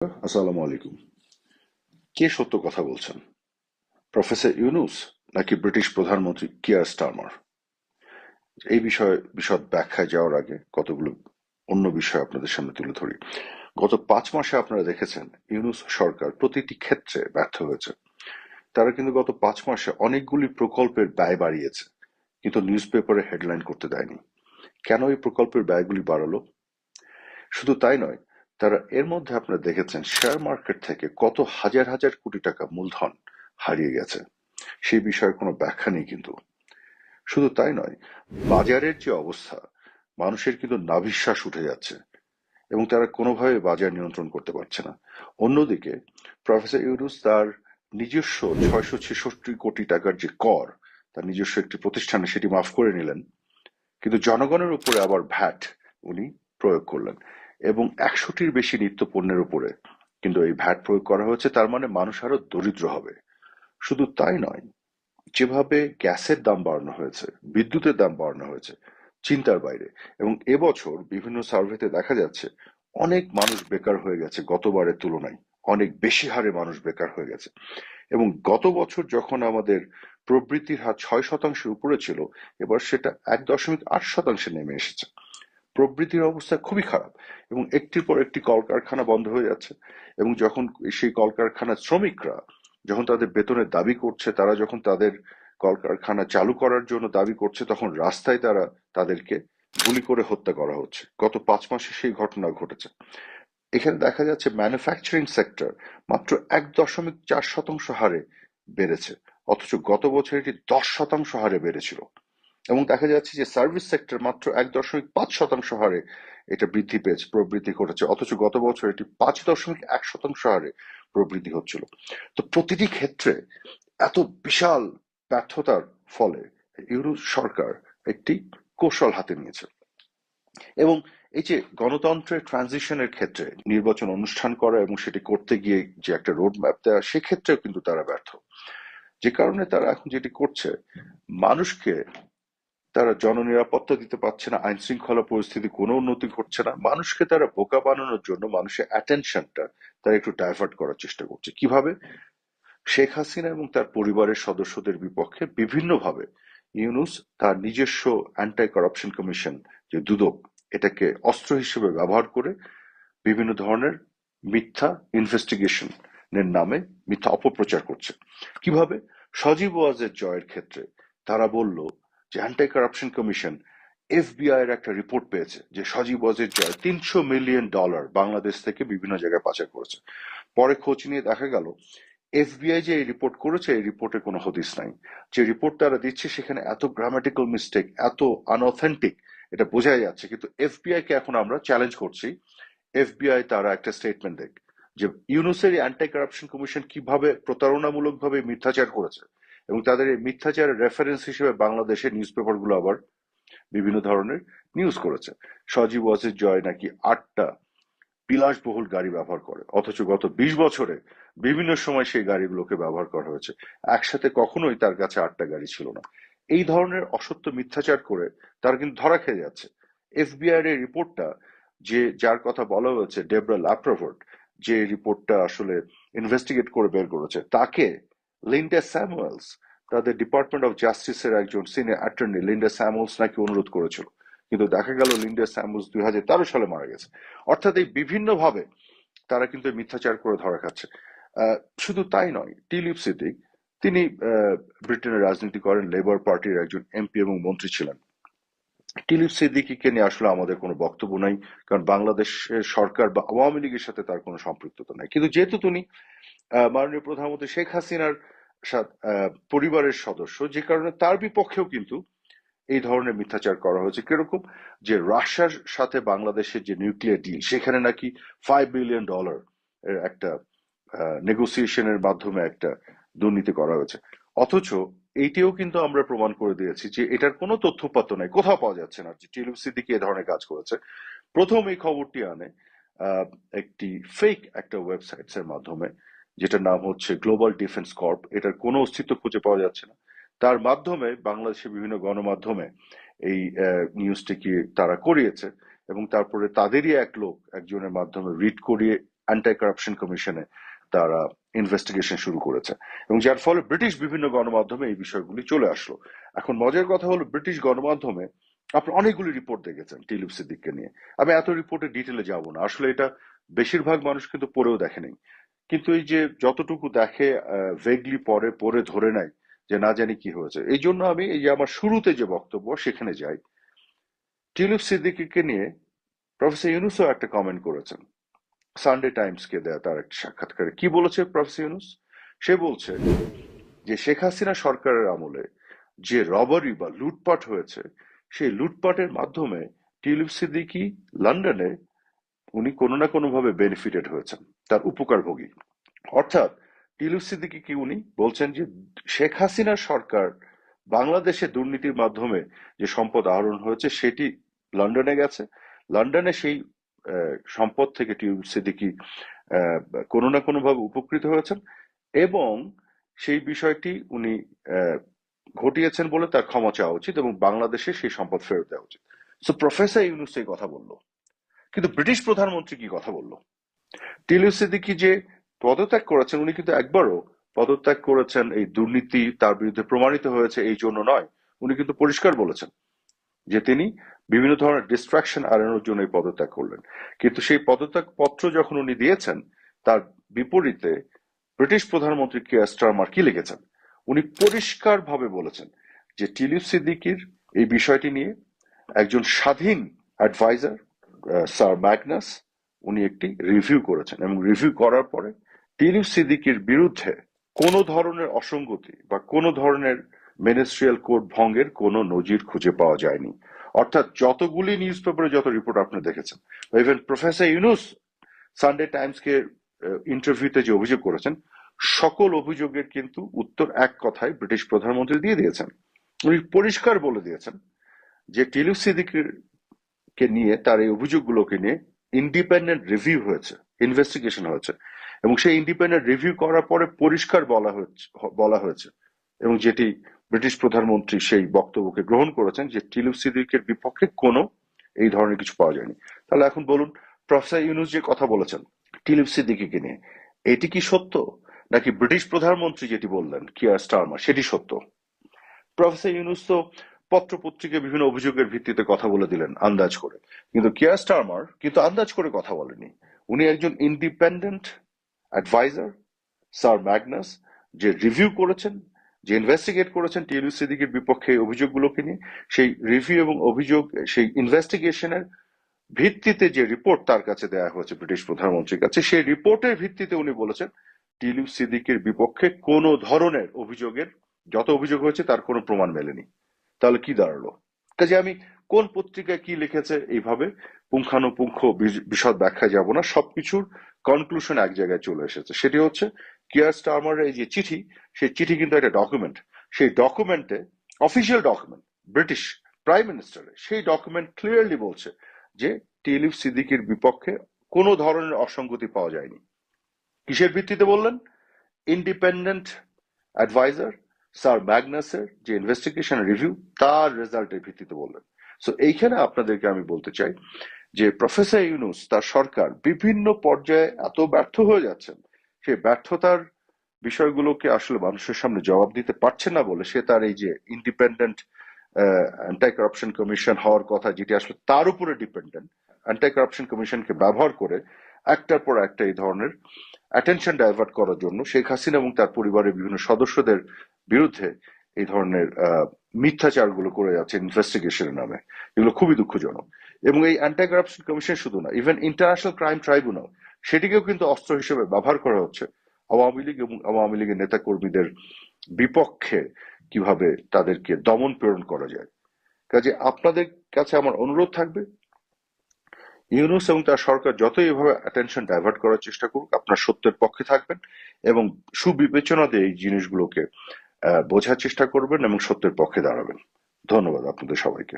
আসসালামু আলাইকুম। কে সত্য কথা বলছেন, প্রফেসর ইউনুস নাকি ব্রিটিশ প্রধানমন্ত্রী কিয়ার স্টারমার? এই বিষয়ে বিশদ ব্যাখ্যায় যাওয়ার আগে কতগুলো অন্য বিষয় আপনাদের সামনে তুলে ধরি। গত 5 মাসে আপনারা দেখেছেন ইউনুস সরকার প্রতিটি ক্ষেত্রে ব্যর্থ হয়েছে। তারা কিন্তু গত 5 মাসে অনেকগুলি প্রকল্পের ব্যয় বাড়িয়েছে, কিন্তু নিউজ পেপারে হেডলাইন করতে দেয়নি। কেন এই প্রকল্পের ব্যয়গুলি বাড়ালো? শুধু তাই নয়, তারা এর মধ্যে আপনারা দেখেছেন শেয়ার মার্কেট থেকে কত হাজার হাজার কোটি টাকা মূলধন হারিয়ে গেছে। সেই বিষয়ে কোনো ব্যাখ্যা নেই কিন্তু। শুধু তাই নয়, বাজারের যে অবস্থা, মানুষের কিন্তু নাভিশ্বাস উঠে যাচ্ছে এবং তারা কোনোভাবে বাজার নিয়ন্ত্রণ করতে পারছে না। অন্যদিকে প্রফেসর ইউনুস তার নিজস্ব 666 কোটি টাকার যে কর, তার নিজস্ব একটি প্রতিষ্ঠানে সেটি মাফ করে নিলেন, কিন্তু জনগণের উপরে আবার ভ্যাট উনি প্রয়োগ করলেন এবং 100টির বেশি নিত্য পণ্যের উপরে কিন্তু এই ভ্যাট প্রয়োগ করা হয়েছে। তার মানে মানুষ আরো দরিদ্র হবে। শুধু তাই নয়, যেভাবে গ্যাসের দাম বাড়ানো হয়েছে, বিদ্যুতের দাম বাড়ানো হয়েছে, চিন্তার বাইরে। এবং এবছর বিভিন্ন সার্ভেতে দেখা যাচ্ছে অনেক মানুষ বেকার হয়ে গেছে, গতবারের তুলনায় অনেক বেশি হারে মানুষ বেকার হয়ে গেছে। এবং গত বছর যখন আমাদের প্রবৃদ্ধির হার 6%-এর উপরে ছিল, এবার সেটা 1.8%-এ নেমে এসেছে। প্রবৃদ্ধির অবস্থা খুবই খারাপ এবং একটির পর একটি কলকারখানা বন্ধ হয়ে যাচ্ছে। এবং যখন সেই কলকারখানার শ্রমিকরা যখন তাদের বেতনের দাবি করছে, তারা যখন তাদের কলকারখানা চালু করার জন্য দাবি করছে, তখন রাস্তায় তাদেরকে গুলি করে হত্যা করা হচ্ছে। গত 5 মাসে সেই ঘটনা ঘটেছে। এখানে দেখা যাচ্ছে ম্যানুফ্যাকচারিং সেক্টর মাত্র 1.4% হারে বেড়েছে, অথচ গত বছর এটি 10% হারে বেড়েছিল। এবং দেখা যাচ্ছে যে সার্ভিস সেক্টর মাত্র 1.5% হারে এটা বৃদ্ধি পেয়েছে, প্রবৃদ্ধি ঘটেছে, অথচ গত বছর এটি 5.1% হারে প্রবৃদ্ধি হচ্ছিল। তো প্রতিটি ক্ষেত্রে এত বিশাল ব্যর্থতার ফলে ইউরোপ সরকার একটি কৌশল হাতে নিয়েছে। এবং এই যে গণতন্ত্রের ট্রানজিশনের ক্ষেত্রে নির্বাচন অনুষ্ঠান করা এবং সেটি করতে গিয়ে যে একটা রোড ম্যাপ দেওয়া, সেক্ষেত্রেও কিন্তু তারা ব্যর্থ। যে কারণে তারা এখন যেটি করছে, মানুষকে তারা জননিরাপত্তা দিতে পারছে না, আইন শৃঙ্খলা পরিস্থিতি কোনো উন্নতি ঘটছে না, মানুষকে তারা বোকা বানানোর জন্য মানুষের অ্যাটেনশনটা তারা একটু ডাইভার্ট করার চেষ্টা করছে। কিভাবে? শেখ হাসিনা এবং তার পরিবারের সদস্যদের বিপক্ষে বিভিন্নভাবে ইউনুস তার নিজস্ব অ্যান্টি করাপশন কমিশন, যে দুদক, এটাকে অস্ত্র হিসেবে ব্যবহার করে বিভিন্ন ধরনের মিথ্যা ইনভেস্টিগেশনের নামে মিথ্যা অপপ্রচার করছে। কিভাবে? সজীব ওয়াজের জয়ের ক্ষেত্রে তারা বলল যে অ্যান্টি কারাপশন কমিশন এফবিআই এর একটা রিপোর্ট পেয়েছে যে সজীব ওয়াজের জয় $300 মিলিয়ন বাংলাদেশ থেকে বিভিন্ন জায়গায় পাচার করেছে। পরে খোঁজ নিয়ে দেখা গেল এফবিআই যে এই রিপোর্ট করেছে, এই রিপোর্টে কোনো হদিস নাই। যে রিপোর্ট তারা দিচ্ছে সেখানে এত গ্রামাটিক্যাল মিস্টেক, এত আনঅথেন্টিক, এটা বোঝাই যাচ্ছে। কিন্তু এফবিআই কে এখন আমরা চ্যালেঞ্জ করছি, এফবিআই তারা একটা স্টেটমেন্ট দেখ যে ইউনুসের অ্যান্টি কারাপশন কমিশন কিভাবে প্রতারণামূলকভাবে মিথ্যাচার করেছে এবং তাদের এই মিথ্যাচারের রেফারেন্স হিসেবে বাংলাদেশের নিউজ পেপারগুলো আবার বিভিন্ন ধরনের নিউজ করেছে। সজীব ওয়াজির জয় নাকি 8টা বিলাসবহুল গাড়ি ব্যবহার করে, অথচ গত 20 বছরে বিভিন্ন সময় সেই গাড়িগুলোকে ব্যবহার করা হয়েছে। একসাথে কখনোই তার কাছে 8টা গাড়ি ছিল না। এই ধরনের অসত্য মিথ্যাচার করে তারা কিন্তু ধরা খেয়ে যাচ্ছে। এফবিআই এর রিপোর্টটা, যার কথা বলা হয়েছে ডেবরা ল্যাপ্রভোর্ট, যে রিপোর্টটা আসলে ইনভেস্টিগেট করে বের করেছে, তাকে লিন্ডা স্যামুয়েলস, তাদের ডিপার্টমেন্ট অফ জাস্টিসের একজন সিনিয়র অ্যাটর্নি লিন্ডা স্যামুয়েলস নাকি অনুরোধ করেছিল, কিন্তু দেখা গেল লিন্ডা স্যামুয়েলস 2013 সালে মারা গেছে। অর্থাৎ এই বিভিন্ন ভাবে তারা কিন্তু মিথ্যাচার করে ধরা খাচ্ছে। শুধু তাই নয়, টিলিপ সিদ্দিক, তিনি ব্রিটেনের রাজনীতি করেন, লেবার পার্টির একজন এমপি এবং মন্ত্রী ছিলেন। টিলিপ সিদ্দিকীকে নিয়ে আসলে আমাদের কোনো বক্তব্য নাই, কারণ বাংলাদেশের সরকার বা আওয়ামী লীগের সাথে তার কোনো সম্পৃক্ততা নাই। কিন্তু যেহেতু তিনি মাননীয় প্রধানমন্ত্রী শেখ হাসিনার পরিবারের সদস্য, যে কারণে তার বিপক্ষেও কিন্তু এই ধরনের মিথ্যাচার করা হয়েছে। কিরকম? যে রাশিয়ার সাথে বাংলাদেশের যে নিউক্লিয়ার ডিল, সেখানে নাকি $5 বিলিয়ন এর একটা নেগোসিয়েশনের মাধ্যমে একটা দুর্নীতি করা হয়েছে। অথচ এইটিও কিন্তু আমরা প্রমাণ করে দিয়েছি যে এটার কোনো তথ্যপাত্র নাই, কোথাও পাওয়া যাচ্ছে না যে টিলু সিদ্দিকী এ ধরনের কাজ করেছে। প্রথম এই খবরটি আনে একটি ফেক একটা ওয়েবসাইটস এর মাধ্যমে, যেটার নাম হচ্ছে গ্লোবাল ডিফেন্স কর্প। এটার কোনো অস্তিত্ব খুঁজে পাওয়া যাচ্ছে না। তার মাধ্যমে বাংলাদেশের বিভিন্ন গণমাধ্যমে এই নিউজটি কি তারা করিয়েছে এবং তারপরে তাদেরই এক লোক একজনের মাধ্যমে রিড করিয়ে অ্যান্টি কারাপশন কমিশনে তারা ইনভেস্টিগেশন শুরু করেছে, এবং যার ফলে ব্রিটিশ বিভিন্ন গণমাধ্যমে এই বিষয়গুলি চলে আসলো। এখন মজার কথা হলো, ব্রিটিশ গণমাধ্যমে আপনি অনেকগুলি রিপোর্ট দেখেছেন টিউলিপ সিদ্দিককে নিয়ে। আমি এত রিপোর্টের ডিটেলে যাব না, আসলে এটা বেশিরভাগ মানুষ কিন্তু পড়েও দেখেনি। কিন্তু এই যে যতটুকু দেখে ভেগলি পড়ে ধরে নেয় যে না জানি কি হয়েছে। এই জন্য আমি এই যে আমার শুরুতে যে বক্তব্য সেখানে যাই। টিউলিপ সিদ্দিকীকে নিয়ে প্রফেসর ইউনূসও একটা কমেন্ট করেছেন সানডে টাইমস কে দেয়া তার একটা সাক্ষাৎকারে। কি বলেছে প্রফেসর ইউনূস? সে বলছে যে শেখ হাসিনা সরকারের আমলে যে রবারি বা লুটপাট হয়েছে, সেই লুটপাটের মাধ্যমে টিউলিপ সিদ্দিকী লন্ডনে উনি কোনো না কোনো ভাবে বেনিফিটেড হয়েছেন, তার উপকারভোগী। অর্থাৎ টিউলিপ সিদ্দিকী কি উনি বলছেন যে শেখ হাসিনার সরকার বাংলাদেশে দুর্নীতির মাধ্যমে যে সম্পদ আহরণ হয়েছে সেটি লন্ডনে গেছে, লন্ডনে সেই সম্পদ থেকে টিউলিপ সিদ্দিকী আহ, কোনো না কোনো ভাবে উপকৃত হয়েছেন, এবং সেই বিষয়টি উনি আহ, ঘটিয়েছেন বলে তার ক্ষমা চাওয়া উচিত এবং বাংলাদেশে সেই সম্পদ ফেরত দেওয়া উচিত। সো প্রফেসর ইউনূস এই কথা বললো, কিন্তু ব্রিটিশ প্রধানমন্ত্রী কি কথা বললো? টিউলিপ সিদ্দিকী যে পদত্যাগ করেছেন, উনি কিন্তু একবারও পদত্যাগ করেছেন এই দুর্নীতি তার বিরুদ্ধে প্রমাণিত হয়েছে এই জন্য নয়। উনি কিন্তু পরিষ্কার বলেছেন যে তিনি বিভিন্ন ধরনের ডিস্ট্রাকশন এড়ানোর জন্য এই পদত্যাগ করলেন। কিন্তু সেই পদত্যাগ পত্র যখন উনি দিয়েছেন, তার বিপরীতে ব্রিটিশ প্রধানমন্ত্রী কিয়ার স্টারমার কি লিখেছেন? উনি পরিষ্কার ভাবে বলেছেন যে টিউলিপ সিদ্দিকীর এই বিষয়টি নিয়ে একজন স্বাধীন অ্যাডভাইজার স্যার ম্যাগনাস উনি একটি রিভিউ করেছেন, এবং রিভিউ করার পরে টিউলিপ সিদ্দিকীর বিরুদ্ধে কোনো ধরনের অসঙ্গতি বা কোনো ধরনের মিনিস্ট্রিয়াল কোড ভঙ্গের কোনো নজির খুঁজে পাওয়া যায়নি। অর্থাৎ যতগুলি নিউজ পেপারে যত রিপোর্ট আপনি দেখেছেন, ইভেন প্রফেসর ইউনুস সানডে টাইমসকে ইন্টারভিউতে যে অভিযোগ করেছেন, সকল অভিযোগের কিন্তু উত্তর এক কথায় ব্রিটিশ প্রধানমন্ত্রী দিয়ে দিয়েছেন। উনি পরিষ্কার বলে দিয়েছেন যে টিউলিপ সিদ্দিকীর কে নিয়ে, তার এই অভিযোগগুলোকে নিয়ে ইন্ডিপেন্ডেন্ট রিভিউ হয়েছে, ইনভেস্টিগেশন হয়েছে, এবং সেই ইন্ডিপেন্ডেন্ট রিভিউ করার পরে পরিষ্কার বলা হয়েছে এবং যেটি ব্রিটিশ প্রধানমন্ত্রী সেই বক্তব্যকে গ্রহণ করেছেন যে টিউলিপ সিদ্দিকের বিপক্ষে কোনো এই ধরনের কিছু পাওয়া যায়নি। তাহলে এখন বলুন, প্রফেসর ইউনুস যে কথা বলেছেন টিউলিপ সিদ্দিকীকে নিয়ে, এটি কি সত্য, নাকি ব্রিটিশ প্রধানমন্ত্রী যেটি বললেন কিয়ার স্টারমার সেটি সত্য? প্রফেসর ইউনুস তো পত্র পত্রিকায় বিভিন্ন অভিযোগের ভিত্তিতে কথা বলে দিলেন আন্দাজ করে, কিন্তু কিয়ার স্টারমার কিন্তু আন্দাজ করে কথা বলেনি। উনি একজন ইন্ডিপেন্ডেন্ট অ্যাডভাইজার স্যার ম্যাগনাস, যে রিভিউ করেছেন, যে ইনভেস্টিগেট করেছেন টিউলিপ সিদ্দিকীর বিপক্ষে এই অভিযোগগুলোকে নিয়ে, সেই রিভিউ এবং অভিযোগ, সেই ইনভেস্টিগেশনের ভিত্তিতে যে রিপোর্ট তার কাছে দেওয়া হয়েছে ব্রিটিশ প্রধানমন্ত্রীর কাছে, সেই রিপোর্টের ভিত্তিতে উনি বলেছেন টিউলিপ সিদ্দিকীর বিপক্ষে কোনো ধরনের অভিযোগের, যত অভিযোগ হয়েছে তার কোনো প্রমাণ মেলেনি। তাহলে কি দাঁড়ালো? কাজে আমি কোন পত্রিকায় কি লিখেছে এইভাবে পুঙ্খানুপুঙ্খ বিশদ ব্যাখ্যায় যাব না, সবকিছুর কনক্লুশন এক জায়গায় চলে এসেছে। সেটি হচ্ছে কিয়ার স্টারমারের এই যে চিঠি, সেই চিঠি কিন্তু একটা ডকুমেন্ট। সেই ডকুমেন্টে, অফিসিয়াল ডকুমেন্ট ব্রিটিশ প্রাইম মিনিস্টারের, সেই ডকুমেন্ট ক্লিয়ারলি বলছে যে টিউলিপ সিদ্দিকীর বিপক্ষে কোনো ধরনের অসঙ্গতি পাওয়া যায়নি। কিসের ভিত্তিতে বললেন? ইন্ডিপেন্ডেন্ট অ্যাডভাইজার স্যার ম্যাগনাসের যে ইনভেস্টিগেশন রিভিউ, তার রেজাল্টের ভিত্তিতে বললেন। সো এইখানে আপনাদেরকে আমি বলতে চাই যে প্রফেসর ইউনুস, তার সরকার বিভিন্ন পর্যায়ে এত ব্যর্থ হয়ে যাচ্ছেন, সেই ব্যর্থতার বিষয়গুলোকে আসলে মানুষের সামনে জবাব দিতে পারছে না বলে সে তার এই যে ইন্ডিপেন্ডেন্ট অ্যান্টি কারাপশন কমিশন হওয়ার কথা, যেটি আসলে তার উপরে ডিপেন্ডেন্ট, অ্যান্টি কারাপশন কমিশনকে ব্যবহার করে একটার পর একটা এই ধরনের অ্যাটেনশন ডাইভার্ট করার জন্য শেখ হাসিনা এবং তার পরিবারের বিভিন্ন সদস্যদের বিরুদ্ধে এই ধরনের মিথ্যাচারগুলো করে যাচ্ছে ইনভেস্টিগেশনের নামে। এগুলো খুবই দুঃখজনক। এবং এই অ্যান্টি কারাপশন কমিশন শুধু না, ইভেন ইন্টারন্যাশনাল ক্রাইম ট্রাইব্যুনাল, সেটিকেও কিন্তু অস্ত্র হিসেবে ব্যবহার করা হচ্ছে আওয়ামী লীগ এবং আওয়ামী লীগের নেতা কর্মীদের বিপক্ষে কিভাবে তাদেরকে দমন প্রেরণ করা যায়। কাজে আপনাদের কাছে আমার অনুরোধ থাকবে, ইউনূস এবং তার সরকার যতই এভাবে অ্যাটেনশন ডাইভার্ট করার চেষ্টা করুক, আপনার সত্যের পক্ষে থাকবেন এবং সুবিবেচনা দিয়ে এই জিনিসগুলোকে বোঝার চেষ্টা করবেন এবং সত্যের পক্ষে দাঁড়াবেন। ধন্যবাদ আপনাদের সবাইকে।